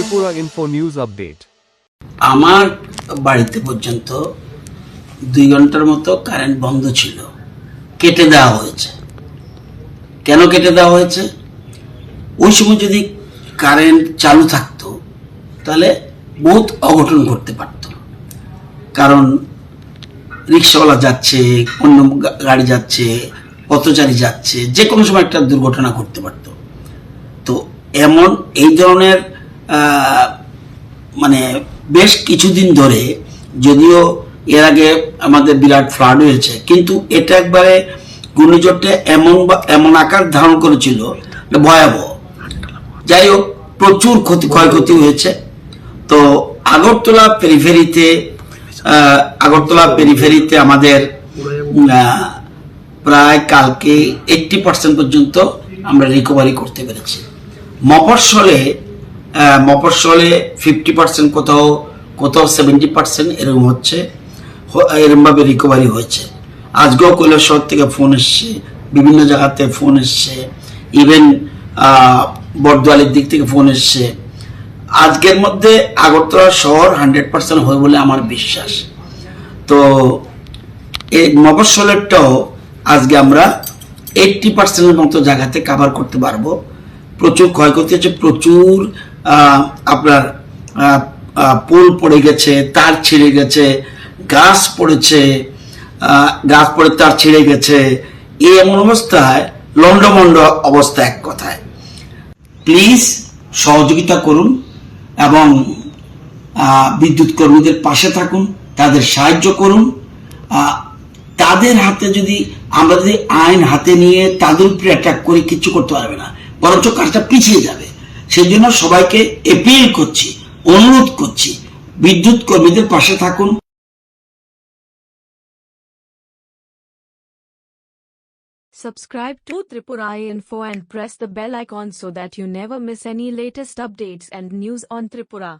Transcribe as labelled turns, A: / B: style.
A: Tripura Info News Update.
B: আমার বাড়িতে পর্যন্ত 2 ঘন্টার মতো কারেন্ট বন্ধ ছিল, কেটে দেওয়া হয়েছে। কেন কেটে দেওয়া হয়েছে? ওই সময় যদি কারেন্ট চালু থাকতো তাহলে বহুত অঘটন ঘটতে পারত। কারণ রিক্সাওয়ালা যাচ্ছে, অন্য গাড়ি যাচ্ছে, পথচারী যাচ্ছে, যে কোনো সময় একটা দুর্ঘটনা ঘটতে পারত। তো এমন এই ধরনের মানে বেশ কিছুদিন ধরে, যদিও এর আগে আমাদের বিরাট ফ্লাড হয়েছে, কিন্তু এটা একবারে ঘূর্ণিঝড়টা এমন আকার ধারণ করেছিল, ভয়াবহ। যাই হোক, প্রচুর ক্ষয়ক্ষতি হয়েছে। তো আগরতলা পেরিফেরিতে আমাদের প্রায় কালকে 80% পর্যন্ত আমরা রিকভারি করতে পেরেছি। মফস্বলে 50%, কোথাও 70% এরকম হচ্ছে, এরকমভাবে রিকভারি হয়েছে। আজকেও কৈলাসহর থেকে ফোন এসছে, বিভিন্ন জায়গাতে ফোন এসছে, ইভেন বটদোয়ালির দিক থেকে ফোন এসছে। আজকের মধ্যে আগরতলা শহর 100% হয় বলে আমার বিশ্বাস। তো এই মফস্বলেরটাও আজকে আমরা 80% মতো জায়গাতে কাভার করতে পারবো। প্রচুর ক্ষয়ক্ষতি হচ্ছে, প্রচুর আপনার পোল পড়ে গেছে, তার ছিঁড়ে গেছে, গাছ পড়ে তার ছিঁড়ে গেছে। এই এমন অবস্থায় লন্ডমন্ড অবস্থা, এক কথায়। প্লিজ সহযোগিতা করুন এবং বিদ্যুৎ কর্মীদের পাশে থাকুন, তাদের সাহায্য করুন। তাদের হাতে যদি আমরা আইন হাতে নিয়ে তাদের উপরে অ্যাটাক করে কিছু করতে পারবে না, বরঞ্চ কাজটা পিছিয়ে যাবে। সেই জন্য সবাইকে এপিল করছি, অনুরোধ করছি, বিদ্যুৎ কর্মীদের পাশে থাকুন।
C: Subscribe to Tripura Info and press the bell icon so that you never miss any latest updates and news on Tripura.